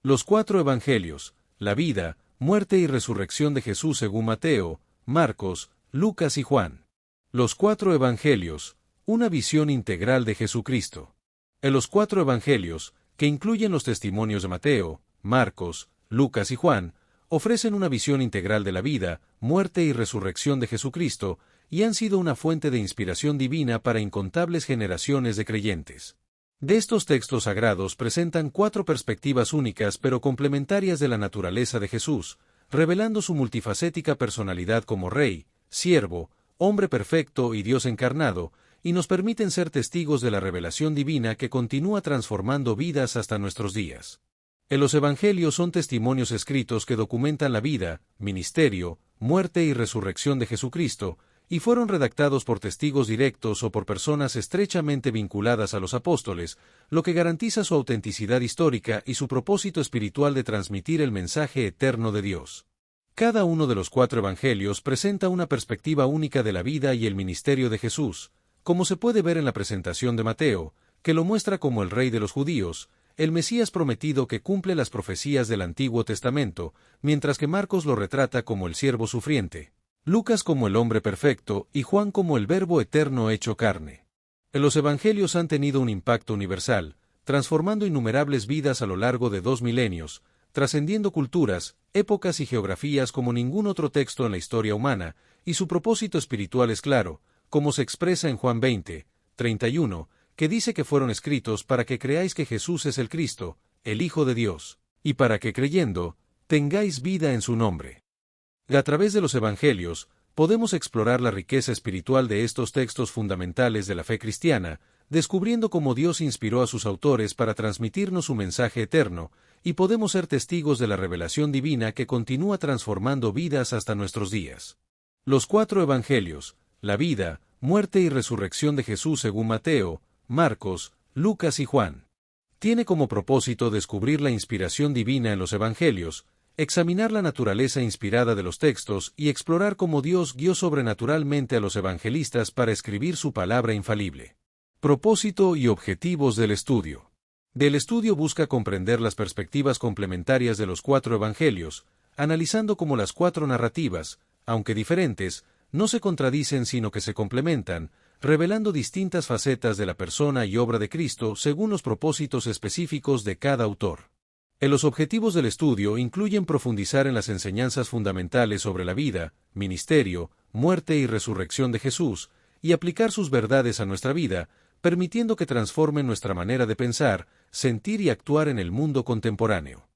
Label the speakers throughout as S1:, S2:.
S1: Los cuatro evangelios, la vida, muerte y resurrección de Jesús según Mateo, Marcos, Lucas y Juan. Los cuatro evangelios, una visión integral de Jesucristo. En los cuatro evangelios, que incluyen los testimonios de Mateo, Marcos, Lucas y Juan, ofrecen una visión integral de la vida, muerte y resurrección de Jesucristo, y han sido una fuente de inspiración divina para incontables generaciones de creyentes. De estos textos sagrados presentan cuatro perspectivas únicas pero complementarias de la naturaleza de Jesús, revelando su multifacética personalidad como Rey, Siervo, Hombre perfecto y Dios encarnado, y nos permiten ser testigos de la revelación divina que continúa transformando vidas hasta nuestros días. En los Evangelios son testimonios escritos que documentan la vida, ministerio, muerte y resurrección de Jesucristo, y fueron redactados por testigos directos o por personas estrechamente vinculadas a los apóstoles, lo que garantiza su autenticidad histórica y su propósito espiritual de transmitir el mensaje eterno de Dios. Cada uno de los cuatro Evangelios presenta una perspectiva única de la vida y el ministerio de Jesús, como se puede ver en la presentación de Mateo, que lo muestra como el Rey de los judíos, el Mesías prometido que cumple las profecías del Antiguo Testamento, mientras que Marcos lo retrata como el siervo sufriente, Lucas como el hombre perfecto y Juan como el Verbo eterno hecho carne. Los Evangelios han tenido un impacto universal, transformando innumerables vidas a lo largo de 2 milenios, trascendiendo culturas, épocas y geografías como ningún otro texto en la historia humana, y su propósito espiritual es claro, como se expresa en Juan 20:31, que dice que fueron escritos para que creáis que Jesús es el Cristo, el Hijo de Dios, y para que creyendo, tengáis vida en su nombre. A través de los Evangelios, podemos explorar la riqueza espiritual de estos textos fundamentales de la fe cristiana, descubriendo cómo Dios inspiró a sus autores para transmitirnos su mensaje eterno, y podemos ser testigos de la revelación divina que continúa transformando vidas hasta nuestros días. Los cuatro Evangelios, la vida, muerte y resurrección de Jesús según Mateo, Marcos, Lucas y Juan. Tiene como propósito descubrir la inspiración divina en los Evangelios, examinar la naturaleza inspirada de los textos y explorar cómo Dios guió sobrenaturalmente a los evangelistas para escribir su palabra infalible. Propósito y objetivos del estudio. Del estudio busca comprender las perspectivas complementarias de los cuatro Evangelios, analizando cómo las cuatro narrativas, aunque diferentes, no se contradicen sino que se complementan, revelando distintas facetas de la persona y obra de Cristo según los propósitos específicos de cada autor. En los objetivos del estudio incluyen profundizar en las enseñanzas fundamentales sobre la vida, ministerio, muerte y resurrección de Jesús, y aplicar sus verdades a nuestra vida, permitiendo que transformen nuestra manera de pensar, sentir y actuar en el mundo contemporáneo.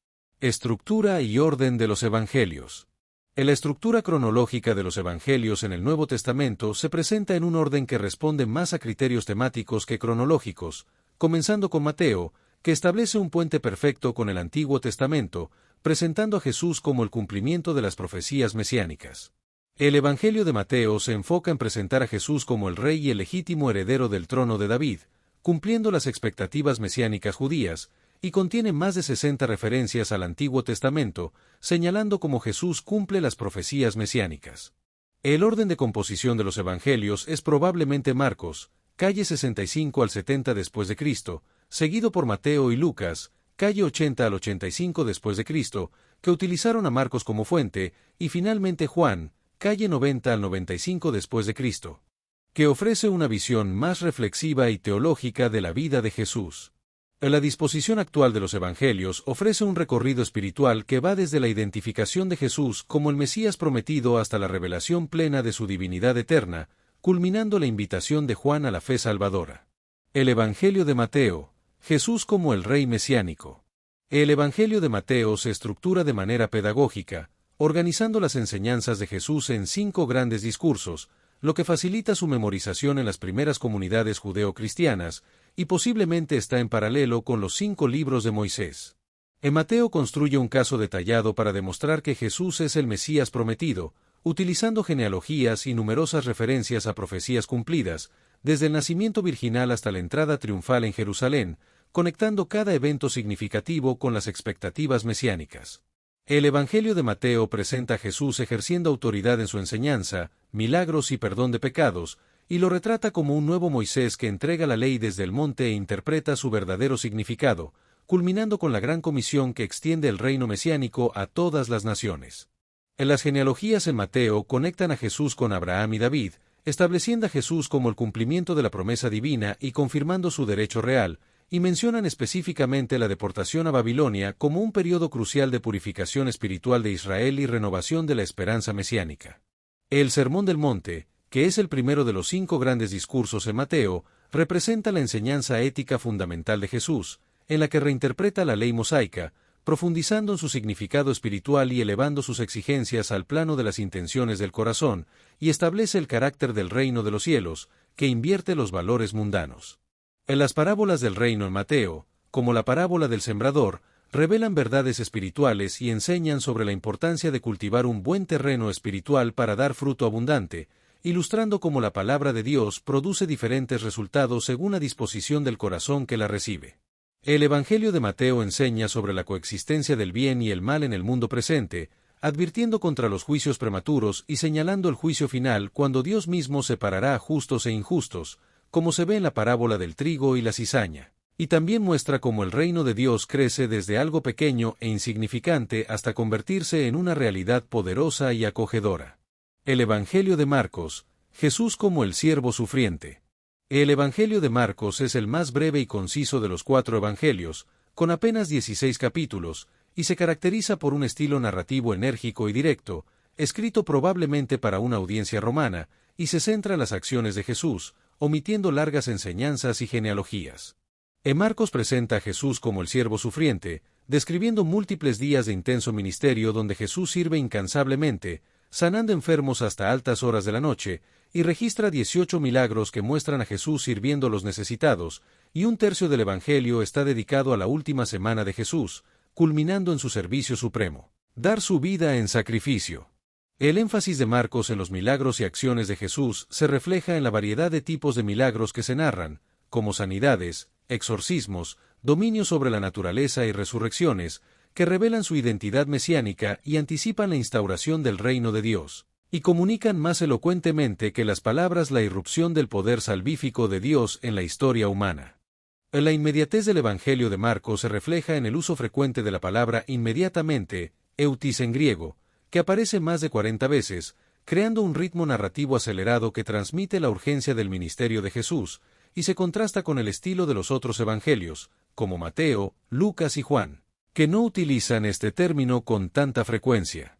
S1: Estructura y orden de los Evangelios. En la estructura cronológica de los Evangelios en el Nuevo Testamento se presenta en un orden que responde más a criterios temáticos que cronológicos, comenzando con Mateo, que establece un puente perfecto con el Antiguo Testamento, presentando a Jesús como el cumplimiento de las profecías mesiánicas. El Evangelio de Mateo se enfoca en presentar a Jesús como el Rey y el legítimo heredero del trono de David, cumpliendo las expectativas mesiánicas judías, y contiene más de 60 referencias al Antiguo Testamento, señalando cómo Jesús cumple las profecías mesiánicas. El orden de composición de los Evangelios es probablemente Marcos, calle 65 al 70 después de Cristo, seguido por Mateo y Lucas, calle 80 al 85 después de Cristo, que utilizaron a Marcos como fuente, y finalmente Juan, calle 90 al 95 después de Cristo, que ofrece una visión más reflexiva y teológica de la vida de Jesús. La disposición actual de los Evangelios ofrece un recorrido espiritual que va desde la identificación de Jesús como el Mesías prometido hasta la revelación plena de su divinidad eterna, culminando la invitación de Juan a la fe salvadora. El Evangelio de Mateo, Jesús como el Rey mesiánico. El Evangelio de Mateo se estructura de manera pedagógica, organizando las enseñanzas de Jesús en 5 grandes discursos, lo que facilita su memorización en las primeras comunidades judeo-cristianas, y posiblemente está en paralelo con los 5 libros de Moisés. En Mateo construye un caso detallado para demostrar que Jesús es el Mesías prometido, utilizando genealogías y numerosas referencias a profecías cumplidas, desde el nacimiento virginal hasta la entrada triunfal en Jerusalén, conectando cada evento significativo con las expectativas mesiánicas. El Evangelio de Mateo presenta a Jesús ejerciendo autoridad en su enseñanza, milagros y perdón de pecados, y lo retrata como un nuevo Moisés que entrega la ley desde el monte e interpreta su verdadero significado, culminando con la gran comisión que extiende el reino mesiánico a todas las naciones. En las genealogías en Mateo conectan a Jesús con Abraham y David, estableciendo a Jesús como el cumplimiento de la promesa divina y confirmando su derecho real, y mencionan específicamente la deportación a Babilonia como un periodo crucial de purificación espiritual de Israel y renovación de la esperanza mesiánica. El Sermón del Monte, que es el primero de los 5 grandes discursos en Mateo, representa la enseñanza ética fundamental de Jesús, en la que reinterpreta la ley mosaica, profundizando en su significado espiritual y elevando sus exigencias al plano de las intenciones del corazón, y establece el carácter del reino de los cielos, que invierte los valores mundanos. En las parábolas del reino en Mateo, como la parábola del sembrador, revelan verdades espirituales y enseñan sobre la importancia de cultivar un buen terreno espiritual para dar fruto abundante, ilustrando cómo la palabra de Dios produce diferentes resultados según la disposición del corazón que la recibe. El Evangelio de Mateo enseña sobre la coexistencia del bien y el mal en el mundo presente, advirtiendo contra los juicios prematuros y señalando el juicio final cuando Dios mismo separará a justos e injustos, como se ve en la parábola del trigo y la cizaña, y también muestra cómo el reino de Dios crece desde algo pequeño e insignificante hasta convertirse en una realidad poderosa y acogedora. El Evangelio de Marcos, Jesús como el siervo sufriente. El Evangelio de Marcos es el más breve y conciso de los 4 evangelios, con apenas 16 capítulos, y se caracteriza por un estilo narrativo enérgico y directo, escrito probablemente para una audiencia romana, y se centra en las acciones de Jesús, omitiendo largas enseñanzas y genealogías. En Marcos presenta a Jesús como el siervo sufriente, describiendo múltiples días de intenso ministerio donde Jesús sirve incansablemente, sanando enfermos hasta altas horas de la noche, y registra 18 milagros que muestran a Jesús sirviendo a los necesitados, y 1/3 del Evangelio está dedicado a la última semana de Jesús, culminando en su servicio supremo, dar su vida en sacrificio. El énfasis de Marcos en los milagros y acciones de Jesús se refleja en la variedad de tipos de milagros que se narran, como sanidades, exorcismos, dominio sobre la naturaleza y resurrecciones, que revelan su identidad mesiánica y anticipan la instauración del reino de Dios, y comunican más elocuentemente que las palabras la irrupción del poder salvífico de Dios en la historia humana. La inmediatez del Evangelio de Marcos se refleja en el uso frecuente de la palabra inmediatamente, eutis en griego, que aparece más de 40 veces, creando un ritmo narrativo acelerado que transmite la urgencia del ministerio de Jesús, y se contrasta con el estilo de los otros evangelios, como Mateo, Lucas y Juan, que no utilizan este término con tanta frecuencia.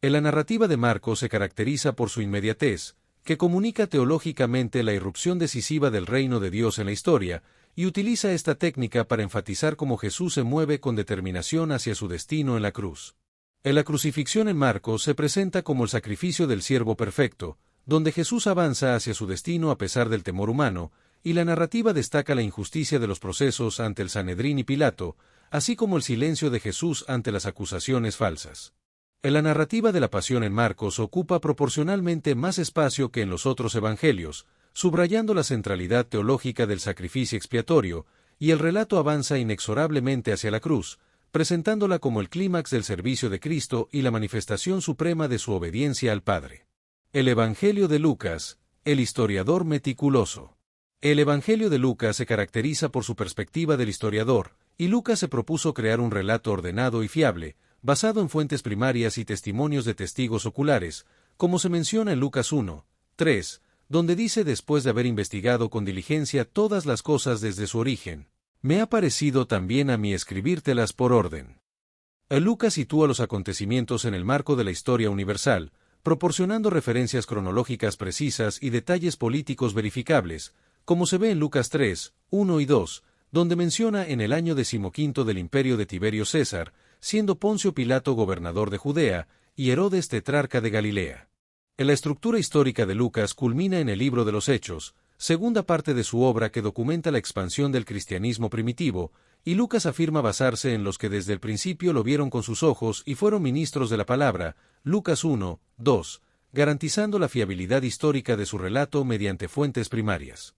S1: En la narrativa de Marcos se caracteriza por su inmediatez, que comunica teológicamente la irrupción decisiva del reino de Dios en la historia, y utiliza esta técnica para enfatizar cómo Jesús se mueve con determinación hacia su destino en la cruz. En la crucifixión en Marcos se presenta como el sacrificio del siervo perfecto, donde Jesús avanza hacia su destino a pesar del temor humano, y la narrativa destaca la injusticia de los procesos ante el Sanedrín y Pilato, así como el silencio de Jesús ante las acusaciones falsas. En la narrativa de la pasión en Marcos ocupa proporcionalmente más espacio que en los otros evangelios, subrayando la centralidad teológica del sacrificio expiatorio, y el relato avanza inexorablemente hacia la cruz, presentándola como el clímax del servicio de Cristo y la manifestación suprema de su obediencia al Padre. El Evangelio de Lucas, el historiador meticuloso. El Evangelio de Lucas se caracteriza por su perspectiva del historiador, y Lucas se propuso crear un relato ordenado y fiable, basado en fuentes primarias y testimonios de testigos oculares, como se menciona en Lucas 1:3, donde dice después de haber investigado con diligencia todas las cosas desde su origen, me ha parecido también a mí escribírtelas por orden. Lucas sitúa los acontecimientos en el marco de la historia universal, proporcionando referencias cronológicas precisas y detalles políticos verificables, como se ve en Lucas 3:1 y 2, donde menciona en el año 15 del imperio de Tiberio César, siendo Poncio Pilato gobernador de Judea, y Herodes tetrarca de Galilea. La estructura histórica de Lucas culmina en el libro de los Hechos, segunda parte de su obra que documenta la expansión del cristianismo primitivo, y Lucas afirma basarse en los que desde el principio lo vieron con sus ojos y fueron ministros de la palabra, Lucas 1:2, garantizando la fiabilidad histórica de su relato mediante fuentes primarias.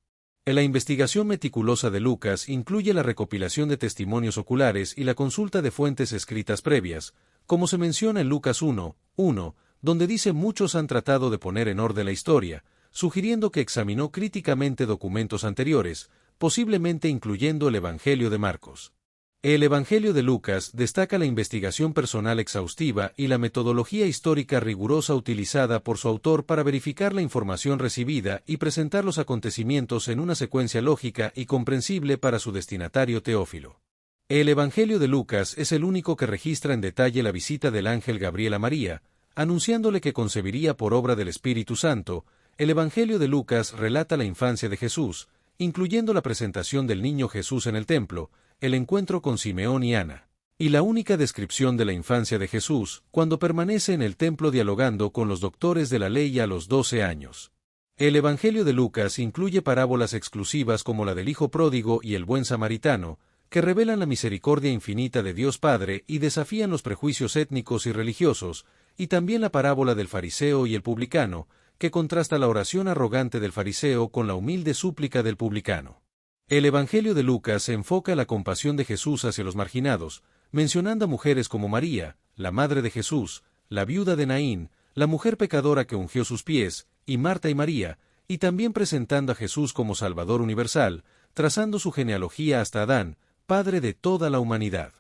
S1: La investigación meticulosa de Lucas incluye la recopilación de testimonios oculares y la consulta de fuentes escritas previas, como se menciona en Lucas 1:1, donde dice muchos han tratado de poner en orden la historia, sugiriendo que examinó críticamente documentos anteriores, posiblemente incluyendo el Evangelio de Marcos. El Evangelio de Lucas destaca la investigación personal exhaustiva y la metodología histórica rigurosa utilizada por su autor para verificar la información recibida y presentar los acontecimientos en una secuencia lógica y comprensible para su destinatario Teófilo. El Evangelio de Lucas es el único que registra en detalle la visita del ángel Gabriel a María, anunciándole que concebiría por obra del Espíritu Santo. El Evangelio de Lucas relata la infancia de Jesús, incluyendo la presentación del niño Jesús en el templo, el encuentro con Simeón y Ana, y la única descripción de la infancia de Jesús, cuando permanece en el templo dialogando con los doctores de la ley a los 12 años. El Evangelio de Lucas incluye parábolas exclusivas como la del Hijo Pródigo y el Buen Samaritano, que revelan la misericordia infinita de Dios Padre y desafían los prejuicios étnicos y religiosos, y también la parábola del fariseo y el publicano, que contrasta la oración arrogante del fariseo con la humilde súplica del publicano. El Evangelio de Lucas enfoca la compasión de Jesús hacia los marginados, mencionando a mujeres como María, la madre de Jesús, la viuda de Naín, la mujer pecadora que ungió sus pies, y Marta y María, y también presentando a Jesús como Salvador universal, trazando su genealogía hasta Adán, padre de toda la humanidad.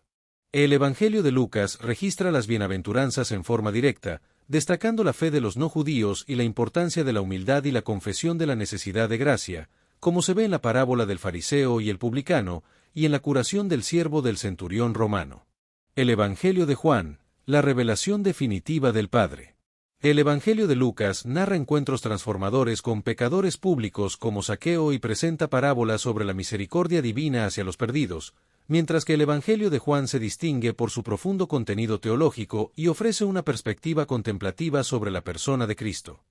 S1: El Evangelio de Lucas registra las bienaventuranzas en forma directa, destacando la fe de los no judíos y la importancia de la humildad y la confesión de la necesidad de gracia, como se ve en la parábola del fariseo y el publicano, y en la curación del siervo del centurión romano. El Evangelio de Juan, la revelación definitiva del Padre. El Evangelio de Lucas narra encuentros transformadores con pecadores públicos como Zaqueo y presenta parábolas sobre la misericordia divina hacia los perdidos, mientras que el Evangelio de Juan se distingue por su profundo contenido teológico y ofrece una perspectiva contemplativa sobre la persona de Cristo.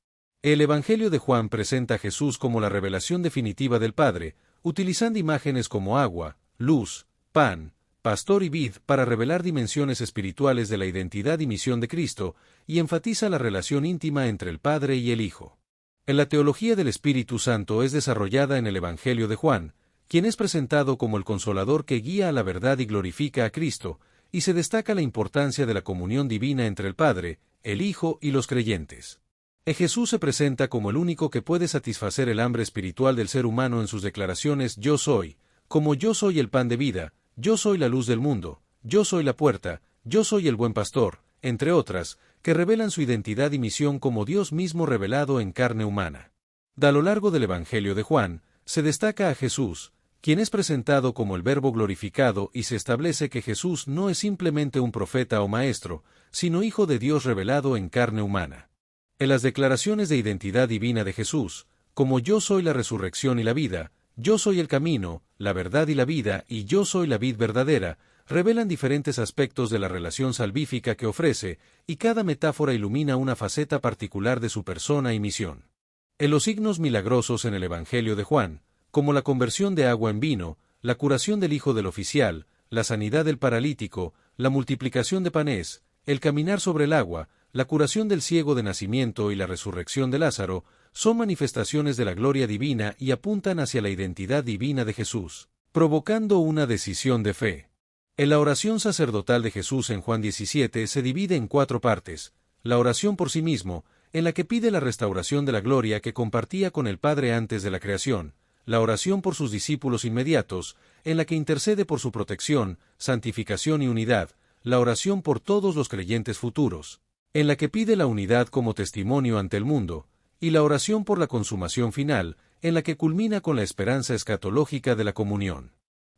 S1: El Evangelio de Juan presenta a Jesús como la revelación definitiva del Padre, utilizando imágenes como agua, luz, pan, pastor y vid para revelar dimensiones espirituales de la identidad y misión de Cristo, y enfatiza la relación íntima entre el Padre y el Hijo. En la teología del Espíritu Santo es desarrollada en el Evangelio de Juan, quien es presentado como el Consolador que guía a la verdad y glorifica a Cristo, y se destaca la importancia de la comunión divina entre el Padre, el Hijo y los creyentes. Jesús se presenta como el único que puede satisfacer el hambre espiritual del ser humano en sus declaraciones «Yo soy», como «Yo soy el pan de vida», «Yo soy la luz del mundo», «Yo soy la puerta», «Yo soy el buen pastor», entre otras, que revelan su identidad y misión como Dios mismo revelado en carne humana. A lo largo del Evangelio de Juan, se destaca a Jesús, quien es presentado como el Verbo glorificado y se establece que Jesús no es simplemente un profeta o maestro, sino Hijo de Dios revelado en carne humana. En las declaraciones de identidad divina de Jesús, como yo soy la resurrección y la vida, yo soy el camino, la verdad y la vida, y yo soy la vid verdadera, revelan diferentes aspectos de la relación salvífica que ofrece, y cada metáfora ilumina una faceta particular de su persona y misión. En los signos milagrosos en el Evangelio de Juan, como la conversión de agua en vino, la curación del hijo del oficial, la sanidad del paralítico, la multiplicación de panes, el caminar sobre el agua, la curación del ciego de nacimiento y la resurrección de Lázaro, son manifestaciones de la gloria divina y apuntan hacia la identidad divina de Jesús, provocando una decisión de fe. En la oración sacerdotal de Jesús en Juan 17 se divide en 4 partes: la oración por sí mismo, en la que pide la restauración de la gloria que compartía con el Padre antes de la creación; la oración por sus discípulos inmediatos, en la que intercede por su protección, santificación y unidad; la oración por todos los creyentes futuros, en la que pide la unidad como testimonio ante el mundo; y la oración por la consumación final, en la que culmina con la esperanza escatológica de la comunión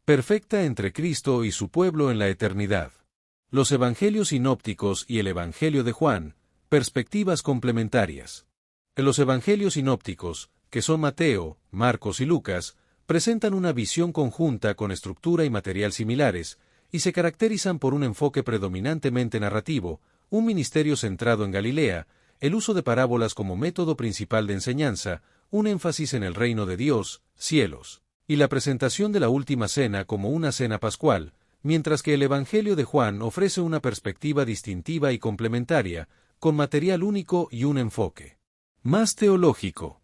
S1: perfecta entre Cristo y su pueblo en la eternidad. Los Evangelios sinópticos y el Evangelio de Juan, perspectivas complementarias. En los Evangelios sinópticos, que son Mateo, Marcos y Lucas, presentan una visión conjunta con estructura y material similares, y se caracterizan por un enfoque predominantemente narrativo, un ministerio centrado en Galilea, el uso de parábolas como método principal de enseñanza, un énfasis en el reino de Dios, cielos, y la presentación de la última cena como una cena pascual, mientras que el Evangelio de Juan ofrece una perspectiva distintiva y complementaria, con material único y un enfoque más teológico.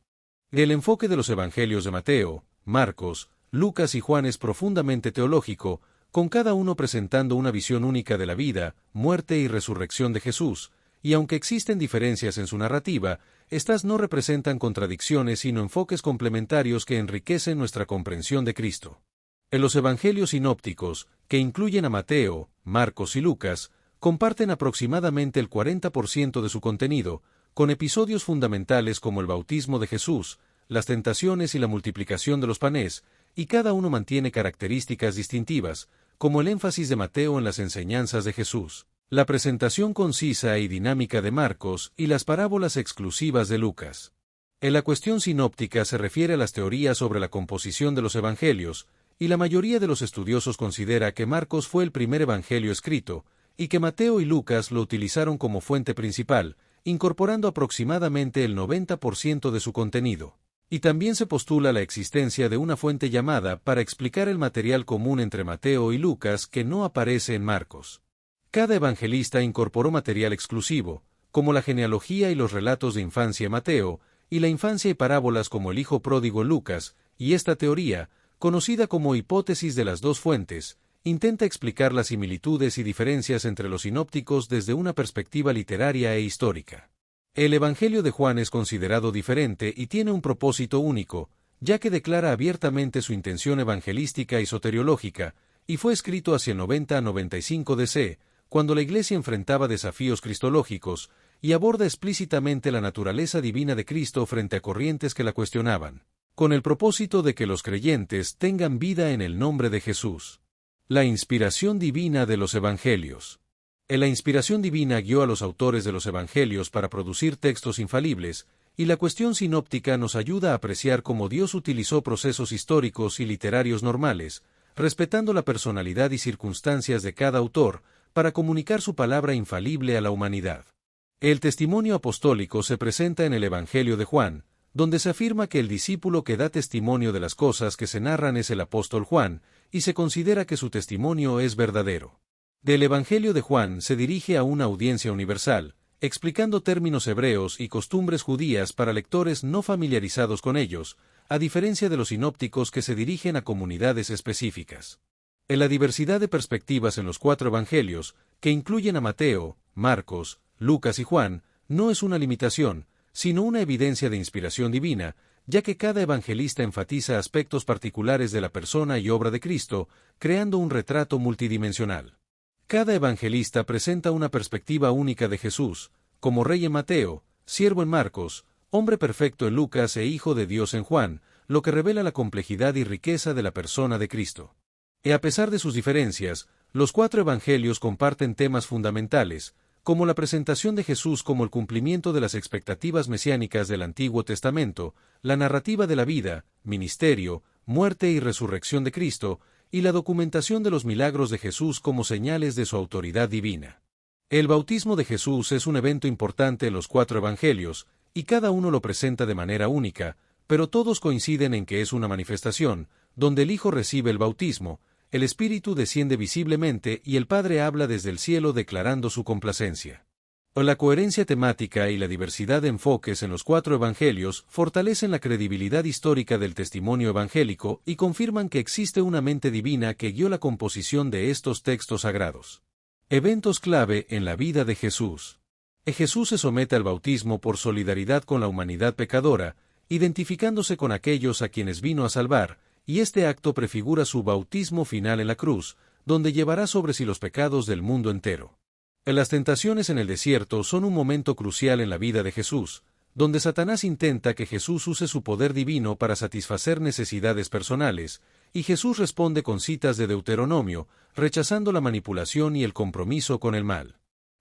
S1: El enfoque de los Evangelios de Mateo, Marcos, Lucas y Juan es profundamente teológico, con cada uno presentando una visión única de la vida, muerte y resurrección de Jesús, y aunque existen diferencias en su narrativa, estas no representan contradicciones sino enfoques complementarios que enriquecen nuestra comprensión de Cristo. En los evangelios sinópticos, que incluyen a Mateo, Marcos y Lucas, comparten aproximadamente el 40% de su contenido, con episodios fundamentales como el bautismo de Jesús, las tentaciones y la multiplicación de los panes, y cada uno mantiene características distintivas, como el énfasis de Mateo en las enseñanzas de Jesús, la presentación concisa y dinámica de Marcos y las parábolas exclusivas de Lucas. En la cuestión sinóptica se refiere a las teorías sobre la composición de los evangelios, y la mayoría de los estudiosos considera que Marcos fue el primer evangelio escrito, y que Mateo y Lucas lo utilizaron como fuente principal, incorporando aproximadamente el 90% de su contenido. Y también se postula la existencia de una fuente llamada para explicar el material común entre Mateo y Lucas que no aparece en Marcos. Cada evangelista incorporó material exclusivo, como la genealogía y los relatos de infancia en Mateo, y la infancia y parábolas como el hijo pródigo en Lucas, y esta teoría, conocida como hipótesis de las dos fuentes, intenta explicar las similitudes y diferencias entre los sinópticos desde una perspectiva literaria e histórica. El Evangelio de Juan es considerado diferente y tiene un propósito único, ya que declara abiertamente su intención evangelística y soteriológica, y fue escrito hacia el 90 a 95 DC, cuando la Iglesia enfrentaba desafíos cristológicos, y aborda explícitamente la naturaleza divina de Cristo frente a corrientes que la cuestionaban, con el propósito de que los creyentes tengan vida en el nombre de Jesús. La inspiración divina de los Evangelios. La inspiración divina guió a los autores de los Evangelios para producir textos infalibles, y la cuestión sinóptica nos ayuda a apreciar cómo Dios utilizó procesos históricos y literarios normales, respetando la personalidad y circunstancias de cada autor, para comunicar su palabra infalible a la humanidad. El testimonio apostólico se presenta en el Evangelio de Juan, donde se afirma que el discípulo que da testimonio de las cosas que se narran es el apóstol Juan, y se considera que su testimonio es verdadero. Del Evangelio de Juan se dirige a una audiencia universal, explicando términos hebreos y costumbres judías para lectores no familiarizados con ellos, a diferencia de los sinópticos que se dirigen a comunidades específicas. En la diversidad de perspectivas en los cuatro Evangelios, que incluyen a Mateo, Marcos, Lucas y Juan, no es una limitación, sino una evidencia de inspiración divina, ya que cada evangelista enfatiza aspectos particulares de la persona y obra de Cristo, creando un retrato multidimensional. Cada evangelista presenta una perspectiva única de Jesús, como rey en Mateo, siervo en Marcos, hombre perfecto en Lucas e hijo de Dios en Juan, lo que revela la complejidad y riqueza de la persona de Cristo. Y a pesar de sus diferencias, los cuatro evangelios comparten temas fundamentales, como la presentación de Jesús como el cumplimiento de las expectativas mesiánicas del Antiguo Testamento, la narrativa de la vida, ministerio, muerte y resurrección de Cristo, y la documentación de los milagros de Jesús como señales de su autoridad divina. El bautismo de Jesús es un evento importante en los cuatro evangelios, y cada uno lo presenta de manera única, pero todos coinciden en que es una manifestación, donde el Hijo recibe el bautismo, el Espíritu desciende visiblemente y el Padre habla desde el cielo declarando su complacencia. La coherencia temática y la diversidad de enfoques en los cuatro evangelios fortalecen la credibilidad histórica del testimonio evangélico y confirman que existe una mente divina que guió la composición de estos textos sagrados. Eventos clave en la vida de Jesús. Jesús se somete al bautismo por solidaridad con la humanidad pecadora, identificándose con aquellos a quienes vino a salvar, y este acto prefigura su bautismo final en la cruz, donde llevará sobre sí los pecados del mundo entero. Las tentaciones en el desierto son un momento crucial en la vida de Jesús, donde Satanás intenta que Jesús use su poder divino para satisfacer necesidades personales, y Jesús responde con citas de Deuteronomio, rechazando la manipulación y el compromiso con el mal.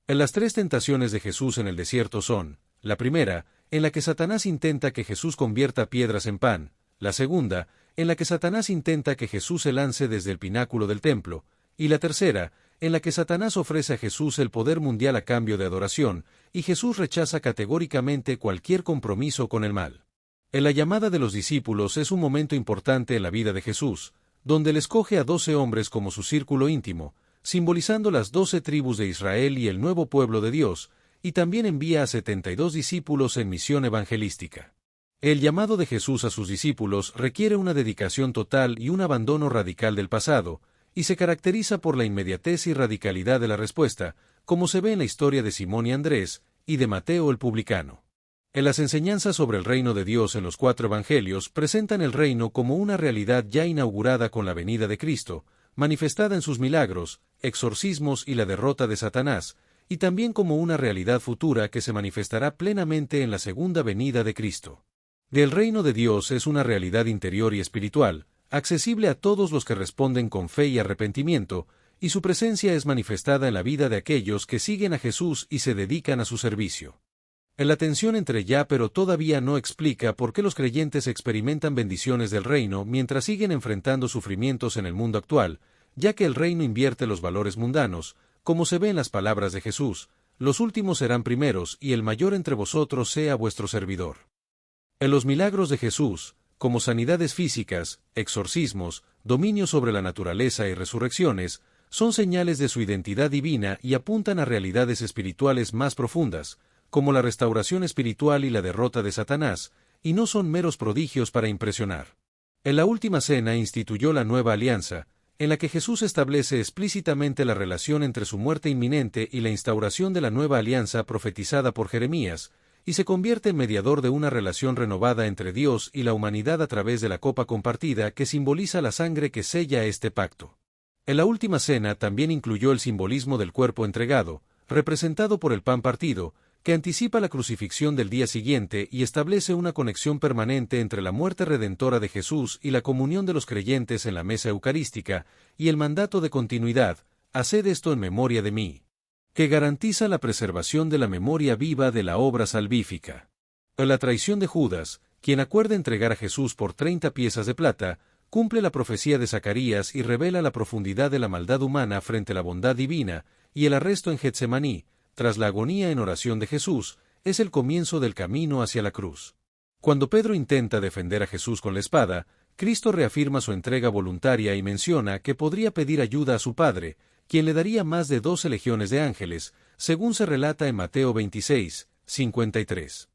S1: Las tres tentaciones de Jesús en el desierto son: la primera, en la que Satanás intenta que Jesús convierta piedras en pan; la segunda, en la que Satanás intenta que Jesús se lance desde el pináculo del templo; y la tercera, en la que Satanás ofrece a Jesús el poder mundial a cambio de adoración, y Jesús rechaza categóricamente cualquier compromiso con el mal. En la llamada de los discípulos es un momento importante en la vida de Jesús, donde él escoge a 12 hombres como su círculo íntimo, simbolizando las 12 tribus de Israel y el nuevo pueblo de Dios, y también envía a 72 discípulos en misión evangelística. El llamado de Jesús a sus discípulos requiere una dedicación total y un abandono radical del pasado, y se caracteriza por la inmediatez y radicalidad de la respuesta, como se ve en la historia de Simón y Andrés, y de Mateo el publicano. En las enseñanzas sobre el reino de Dios en los 4 evangelios presentan el reino como una realidad ya inaugurada con la venida de Cristo, manifestada en sus milagros, exorcismos y la derrota de Satanás, y también como una realidad futura que se manifestará plenamente en la segunda venida de Cristo. El reino de Dios es una realidad interior y espiritual, accesible a todos los que responden con fe y arrepentimiento, y su presencia es manifestada en la vida de aquellos que siguen a Jesús y se dedican a su servicio. La tensión entre ya pero todavía no explica por qué los creyentes experimentan bendiciones del reino mientras siguen enfrentando sufrimientos en el mundo actual, ya que el reino invierte los valores mundanos, como se ve en las palabras de Jesús: los últimos serán primeros y el mayor entre vosotros sea vuestro servidor. En los milagros de Jesús, como sanidades físicas, exorcismos, dominio sobre la naturaleza y resurrecciones, son señales de su identidad divina y apuntan a realidades espirituales más profundas, como la restauración espiritual y la derrota de Satanás, y no son meros prodigios para impresionar. En la última cena instituyó la nueva alianza, en la que Jesús establece explícitamente la relación entre su muerte inminente y la instauración de la nueva alianza profetizada por Jeremías, y se convierte en mediador de una relación renovada entre Dios y la humanidad a través de la copa compartida que simboliza la sangre que sella este pacto. En la última cena también incluyó el simbolismo del cuerpo entregado, representado por el pan partido, que anticipa la crucifixión del día siguiente y establece una conexión permanente entre la muerte redentora de Jesús y la comunión de los creyentes en la mesa eucarística, y el mandato de continuidad: haced esto en memoria de mí, que garantiza la preservación de la memoria viva de la obra salvífica. En la traición de Judas, quien acuerda entregar a Jesús por 30 piezas de plata, cumple la profecía de Zacarías y revela la profundidad de la maldad humana frente a la bondad divina, y el arresto en Getsemaní, tras la agonía en oración de Jesús, es el comienzo del camino hacia la cruz. Cuando Pedro intenta defender a Jesús con la espada, Cristo reafirma su entrega voluntaria y menciona que podría pedir ayuda a su Padre, quien le daría más de 12 legiones de ángeles, según se relata en Mateo 26, 53.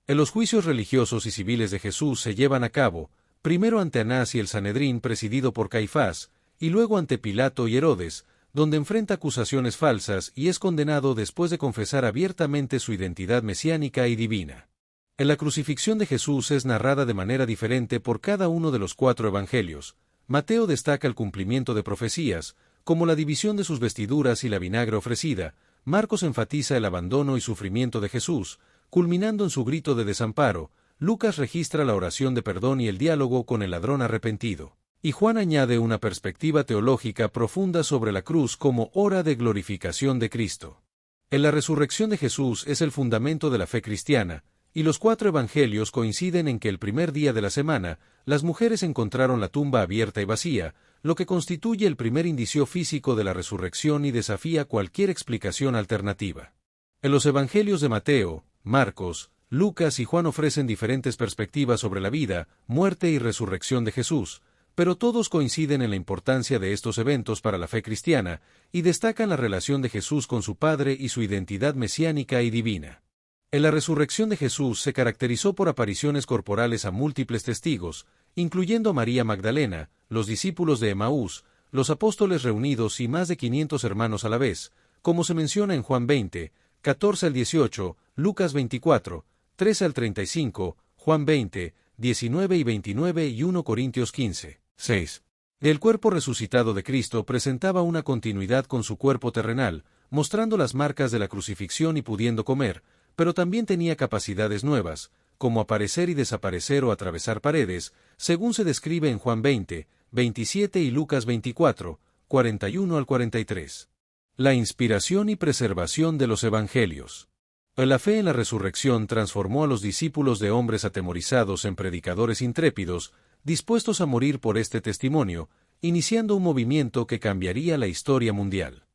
S1: En los juicios religiosos y civiles de Jesús se llevan a cabo, primero ante Anás y el Sanedrín presidido por Caifás, y luego ante Pilato y Herodes, donde enfrenta acusaciones falsas y es condenado después de confesar abiertamente su identidad mesiánica y divina. En la crucifixión de Jesús es narrada de manera diferente por cada uno de los 4 evangelios. Mateo destaca el cumplimiento de profecías, como la división de sus vestiduras y la vinagre ofrecida. Marcos enfatiza el abandono y sufrimiento de Jesús, culminando en su grito de desamparo. Lucas registra la oración de perdón y el diálogo con el ladrón arrepentido. Y Juan añade una perspectiva teológica profunda sobre la cruz como hora de glorificación de Cristo. En la resurrección de Jesús es el fundamento de la fe cristiana, y los 4 evangelios coinciden en que el primer día de la semana, las mujeres encontraron la tumba abierta y vacía, lo que constituye el primer indicio físico de la resurrección y desafía cualquier explicación alternativa. En los evangelios de Mateo, Marcos, Lucas y Juan ofrecen diferentes perspectivas sobre la vida, muerte y resurrección de Jesús, pero todos coinciden en la importancia de estos eventos para la fe cristiana, y destacan la relación de Jesús con su Padre y su identidad mesiánica y divina. En la resurrección de Jesús se caracterizó por apariciones corporales a múltiples testigos, incluyendo a María Magdalena, los discípulos de Emaús, los apóstoles reunidos y más de 500 hermanos a la vez, como se menciona en Juan 20, 14 al 18, Lucas 24, 13 al 35, Juan 20, 19 y 29 y 1 Corintios 15. 6. El cuerpo resucitado de Cristo presentaba una continuidad con su cuerpo terrenal, mostrando las marcas de la crucifixión y pudiendo comer, pero también tenía capacidades nuevas, como aparecer y desaparecer o atravesar paredes, según se describe en Juan 20, 27 y Lucas 24, 41 al 43. La inspiración y preservación de los evangelios. La fe en la resurrección transformó a los discípulos de hombres atemorizados en predicadores intrépidos, dispuestos a morir por este testimonio, iniciando un movimiento que cambiaría la historia mundial.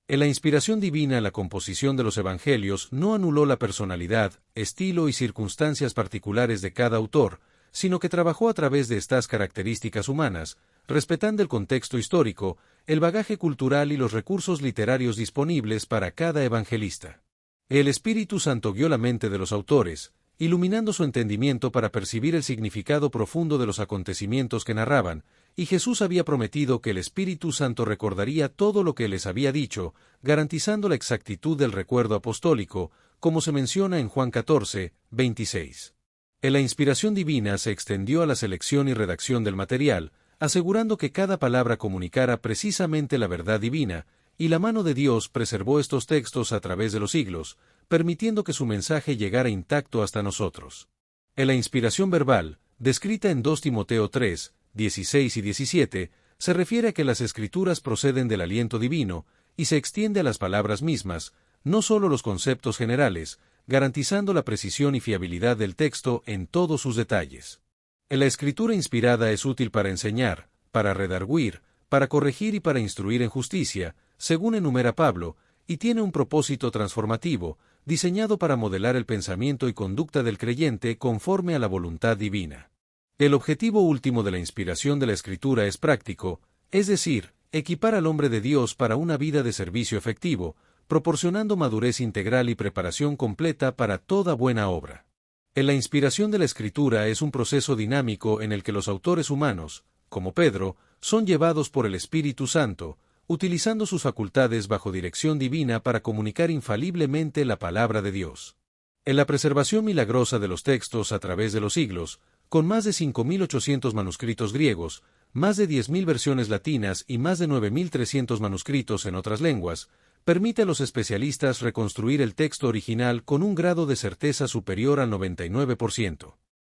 S1: En la inspiración divina en la composición de los evangelios no anuló la personalidad, estilo y circunstancias particulares de cada autor, sino que trabajó a través de estas características humanas, respetando el contexto histórico, el bagaje cultural y los recursos literarios disponibles para cada evangelista. El Espíritu Santo guió la mente de los autores, iluminando su entendimiento para percibir el significado profundo de los acontecimientos que narraban, y Jesús había prometido que el Espíritu Santo recordaría todo lo que les había dicho, garantizando la exactitud del recuerdo apostólico, como se menciona en Juan 14, 26. En la inspiración divina se extendió a la selección y redacción del material, asegurando que cada palabra comunicara precisamente la verdad divina, y la mano de Dios preservó estos textos a través de los siglos, permitiendo que su mensaje llegara intacto hasta nosotros. En la inspiración verbal, descrita en 2 Timoteo 3, 16 y 17, se refiere a que las Escrituras proceden del aliento divino, y se extiende a las palabras mismas, no solo los conceptos generales, garantizando la precisión y fiabilidad del texto en todos sus detalles. La escritura inspirada es útil para enseñar, para redarguir, para corregir y para instruir en justicia, según enumera Pablo, y tiene un propósito transformativo, diseñado para modelar el pensamiento y conducta del creyente conforme a la voluntad divina. El objetivo último de la inspiración de la Escritura es práctico, es decir, equipar al hombre de Dios para una vida de servicio efectivo, proporcionando madurez integral y preparación completa para toda buena obra. En la inspiración de la Escritura es un proceso dinámico en el que los autores humanos, como Pedro, son llevados por el Espíritu Santo, utilizando sus facultades bajo dirección divina para comunicar infaliblemente la palabra de Dios. En la preservación milagrosa de los textos a través de los siglos, con más de 5.800 manuscritos griegos, más de 10.000 versiones latinas y más de 9.300 manuscritos en otras lenguas, permite a los especialistas reconstruir el texto original con un grado de certeza superior al 99%.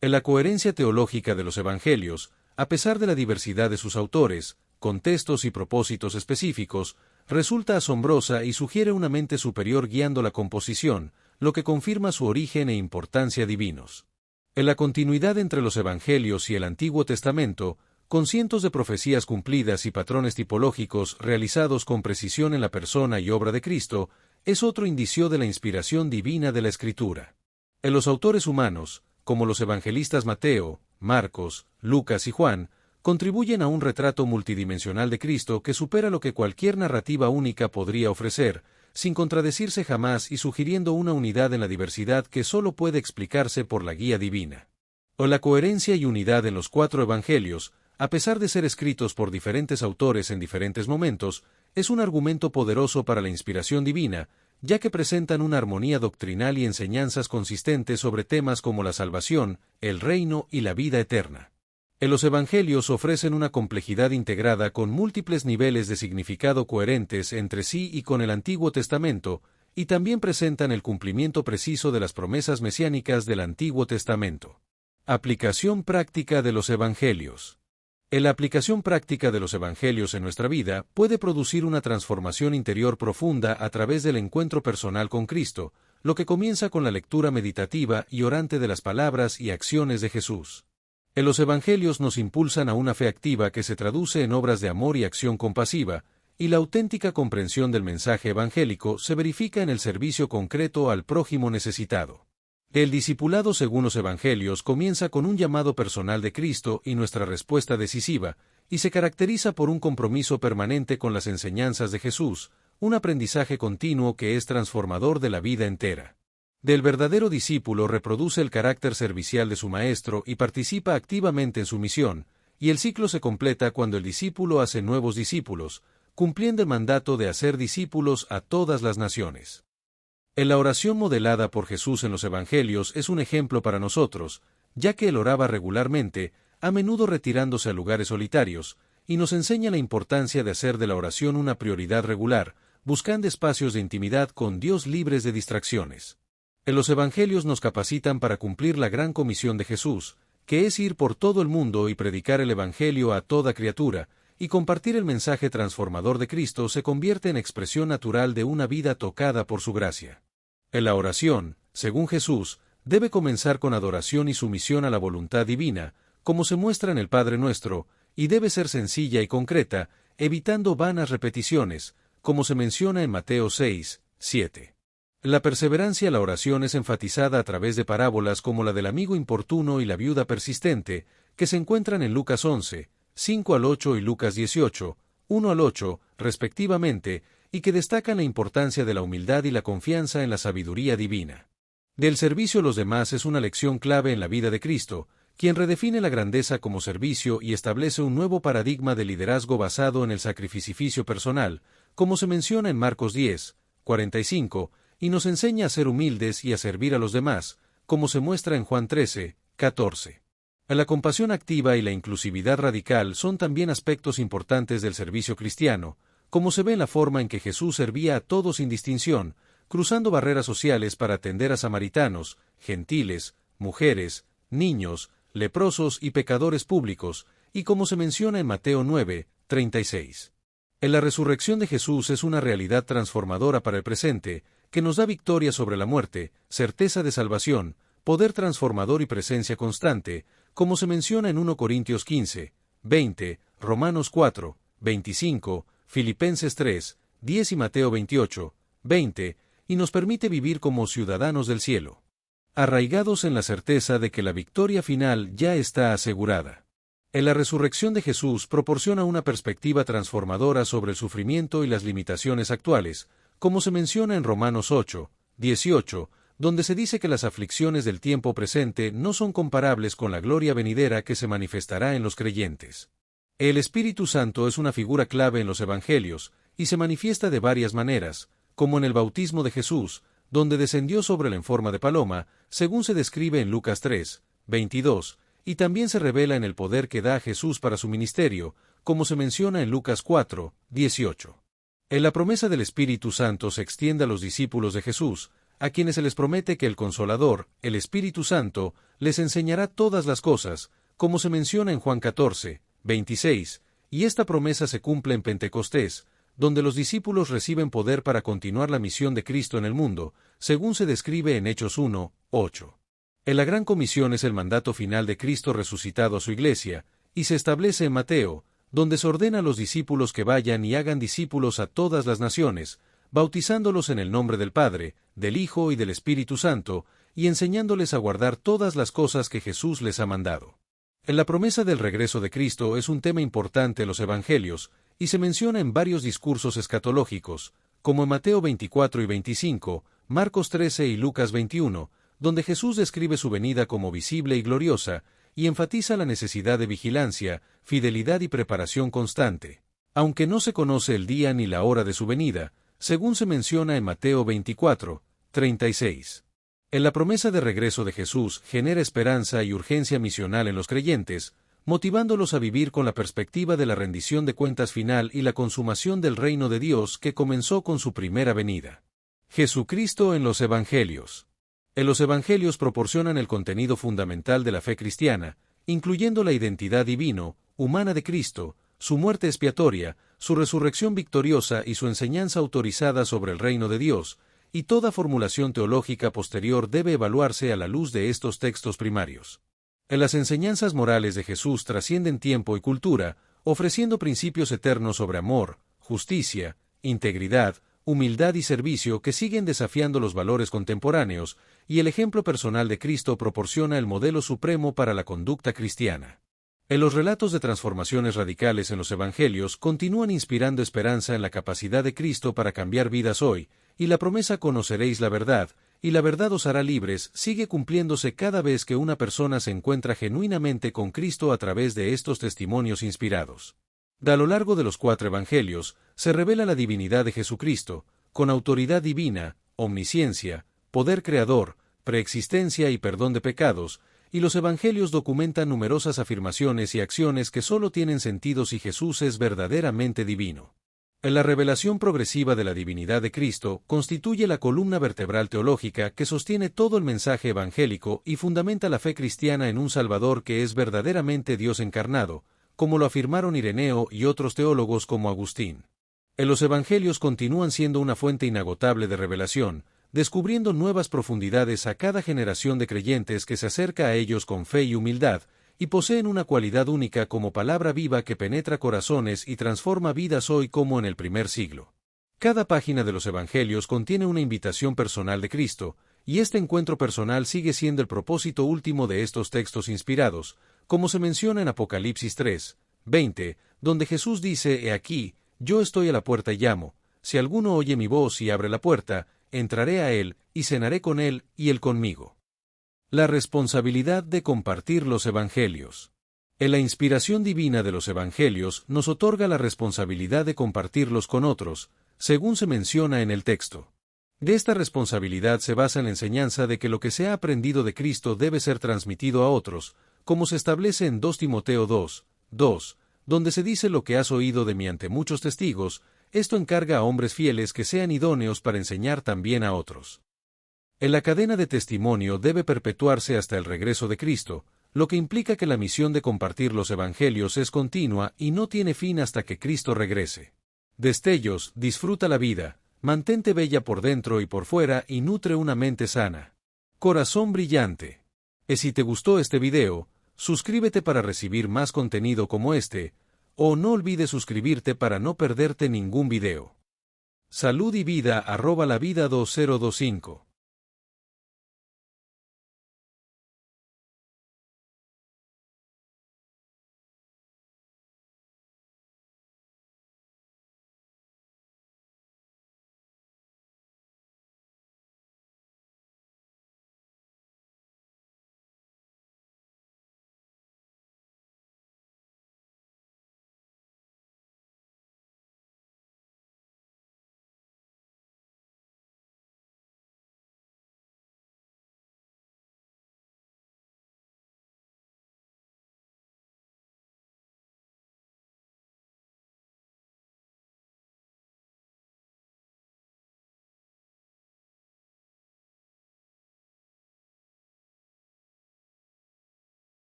S1: En la coherencia teológica de los evangelios, a pesar de la diversidad de sus autores, contextos y propósitos específicos, resulta asombrosa y sugiere una mente superior guiando la composición, lo que confirma su origen e importancia divinos. En la continuidad entre los evangelios y el Antiguo Testamento, con cientos de profecías cumplidas y patrones tipológicos realizados con precisión en la persona y obra de Cristo, es otro indicio de la inspiración divina de la Escritura. En los autores humanos, como los evangelistas Mateo, Marcos, Lucas y Juan, contribuyen a un retrato multidimensional de Cristo que supera lo que cualquier narrativa única podría ofrecer, sin contradecirse jamás y sugiriendo una unidad en la diversidad que solo puede explicarse por la guía divina. O la coherencia y unidad en los 4 evangelios, a pesar de ser escritos por diferentes autores en diferentes momentos, es un argumento poderoso para la inspiración divina, ya que presentan una armonía doctrinal y enseñanzas consistentes sobre temas como la salvación, el reino y la vida eterna. En los evangelios ofrecen una complejidad integrada con múltiples niveles de significado coherentes entre sí y con el Antiguo Testamento, y también presentan el cumplimiento preciso de las promesas mesiánicas del Antiguo Testamento. Aplicación práctica de los evangelios. En la aplicación práctica de los evangelios en nuestra vida puede producir una transformación interior profunda a través del encuentro personal con Cristo, lo que comienza con la lectura meditativa y orante de las palabras y acciones de Jesús. En los evangelios nos impulsan a una fe activa que se traduce en obras de amor y acción compasiva, y la auténtica comprensión del mensaje evangélico se verifica en el servicio concreto al prójimo necesitado. El discipulado según los evangelios comienza con un llamado personal de Cristo y nuestra respuesta decisiva, y se caracteriza por un compromiso permanente con las enseñanzas de Jesús, un aprendizaje continuo que es transformador de la vida entera. Del verdadero discípulo reproduce el carácter servicial de su maestro y participa activamente en su misión, y el ciclo se completa cuando el discípulo hace nuevos discípulos, cumpliendo el mandato de hacer discípulos a todas las naciones. En la oración modelada por Jesús en los Evangelios es un ejemplo para nosotros, ya que él oraba regularmente, a menudo retirándose a lugares solitarios, y nos enseña la importancia de hacer de la oración una prioridad regular, buscando espacios de intimidad con Dios libres de distracciones. En los Evangelios nos capacitan para cumplir la gran comisión de Jesús, que es ir por todo el mundo y predicar el Evangelio a toda criatura, y compartir el mensaje transformador de Cristo se convierte en expresión natural de una vida tocada por su gracia. En la oración, según Jesús, debe comenzar con adoración y sumisión a la voluntad divina, como se muestra en el Padre Nuestro, y debe ser sencilla y concreta, evitando vanas repeticiones, como se menciona en Mateo 6, 7. La perseverancia en la oración es enfatizada a través de parábolas como la del amigo importuno y la viuda persistente, que se encuentran en Lucas 11, 5 al 8 y Lucas 18, 1 al 8, respectivamente, y que destacan la importancia de la humildad y la confianza en la sabiduría divina. Del servicio a los demás es una lección clave en la vida de Cristo, quien redefine la grandeza como servicio y establece un nuevo paradigma de liderazgo basado en el sacrificio personal, como se menciona en Marcos 10, 45, y nos enseña a ser humildes y a servir a los demás, como se muestra en Juan 13, 14. La compasión activa y la inclusividad radical son también aspectos importantes del servicio cristiano, como se ve en la forma en que Jesús servía a todos sin distinción, cruzando barreras sociales para atender a samaritanos, gentiles, mujeres, niños, leprosos y pecadores públicos, y como se menciona en Mateo 9, 36. En la resurrección de Jesús es una realidad transformadora para el presente, que nos da victoria sobre la muerte, certeza de salvación, poder transformador y presencia constante, como se menciona en 1 Corintios 15, 20, Romanos 4, 25, Filipenses 3, 10 y Mateo 28, 20, y nos permite vivir como ciudadanos del cielo, arraigados en la certeza de que la victoria final ya está asegurada. En la resurrección de Jesús proporciona una perspectiva transformadora sobre el sufrimiento y las limitaciones actuales, como se menciona en Romanos 8, 18, donde se dice que las aflicciones del tiempo presente no son comparables con la gloria venidera que se manifestará en los creyentes. El Espíritu Santo es una figura clave en los Evangelios, y se manifiesta de varias maneras, como en el bautismo de Jesús, donde descendió sobre él en forma de paloma, según se describe en Lucas 3, 22, y también se revela en el poder que da a Jesús para su ministerio, como se menciona en Lucas 4, 18. En la promesa del Espíritu Santo se extiende a los discípulos de Jesús, a quienes se les promete que el Consolador, el Espíritu Santo, les enseñará todas las cosas, como se menciona en Juan 14, 26, y esta promesa se cumple en Pentecostés, donde los discípulos reciben poder para continuar la misión de Cristo en el mundo, según se describe en Hechos 1, 8. En la Gran Comisión es el mandato final de Cristo resucitado a su Iglesia, y se establece en Mateo, donde se ordena a los discípulos que vayan y hagan discípulos a todas las naciones, bautizándolos en el nombre del Padre, del Hijo y del Espíritu Santo, y enseñándoles a guardar todas las cosas que Jesús les ha mandado. En la promesa del regreso de Cristo es un tema importante en los Evangelios, y se menciona en varios discursos escatológicos, como en Mateo 24 y 25, Marcos 13 y Lucas 21, donde Jesús describe su venida como visible y gloriosa, y enfatiza la necesidad de vigilancia, fidelidad y preparación constante, aunque no se conoce el día ni la hora de su venida, según se menciona en Mateo 24, 36. En la promesa de regreso de Jesús genera esperanza y urgencia misional en los creyentes, motivándolos a vivir con la perspectiva de la rendición de cuentas final y la consumación del reino de Dios que comenzó con su primera venida. Jesucristo en los Evangelios. En los Evangelios proporcionan el contenido fundamental de la fe cristiana, incluyendo la identidad humana de Cristo, su muerte expiatoria, su resurrección victoriosa y su enseñanza autorizada sobre el reino de Dios, y toda formulación teológica posterior debe evaluarse a la luz de estos textos primarios. En las enseñanzas morales de Jesús trascienden tiempo y cultura, ofreciendo principios eternos sobre amor, justicia, integridad, humildad y servicio que siguen desafiando los valores contemporáneos, y el ejemplo personal de Cristo proporciona el modelo supremo para la conducta cristiana. En los relatos de transformaciones radicales en los Evangelios continúan inspirando esperanza en la capacidad de Cristo para cambiar vidas hoy, y la promesa conoceréis la verdad, y la verdad os hará libres sigue cumpliéndose cada vez que una persona se encuentra genuinamente con Cristo a través de estos testimonios inspirados. A lo largo de los 4 Evangelios, se revela la divinidad de Jesucristo, con autoridad divina, omnisciencia, poder creador, preexistencia y perdón de pecados, y los Evangelios documentan numerosas afirmaciones y acciones que solo tienen sentido si Jesús es verdaderamente divino. En la revelación progresiva de la divinidad de Cristo constituye la columna vertebral teológica que sostiene todo el mensaje evangélico y fundamenta la fe cristiana en un Salvador que es verdaderamente Dios encarnado, como lo afirmaron Ireneo y otros teólogos como Agustín. En los Evangelios continúan siendo una fuente inagotable de revelación, descubriendo nuevas profundidades a cada generación de creyentes que se acerca a ellos con fe y humildad, y poseen una cualidad única como palabra viva que penetra corazones y transforma vidas hoy como en el primer siglo. Cada página de los Evangelios contiene una invitación personal de Cristo, y este encuentro personal sigue siendo el propósito último de estos textos inspirados, como se menciona en Apocalipsis 3, 20, donde Jesús dice: «He aquí, yo estoy a la puerta y llamo, si alguno oye mi voz y abre la puerta, entraré a él, y cenaré con él, y él conmigo». La responsabilidad de compartir los Evangelios. En la inspiración divina de los Evangelios nos otorga la responsabilidad de compartirlos con otros, según se menciona en el texto. De esta responsabilidad se basa en la enseñanza de que lo que se ha aprendido de Cristo debe ser transmitido a otros, como se establece en 2 Timoteo 2:2, donde se dice: lo que has oído de mí ante muchos testigos, esto encarga a hombres fieles que sean idóneos para enseñar también a otros. En la cadena de testimonio debe perpetuarse hasta el regreso de Cristo, lo que implica que la misión de compartir los evangelios es continua y no tiene fin hasta que Cristo regrese. Destellos, disfruta la vida, mantente bella por dentro y por fuera y nutre una mente sana. Corazón brillante. Y si te gustó este video, suscríbete para recibir más contenido como este, o no olvides suscribirte para no perderte ningún video. Salud y vida @lavida2025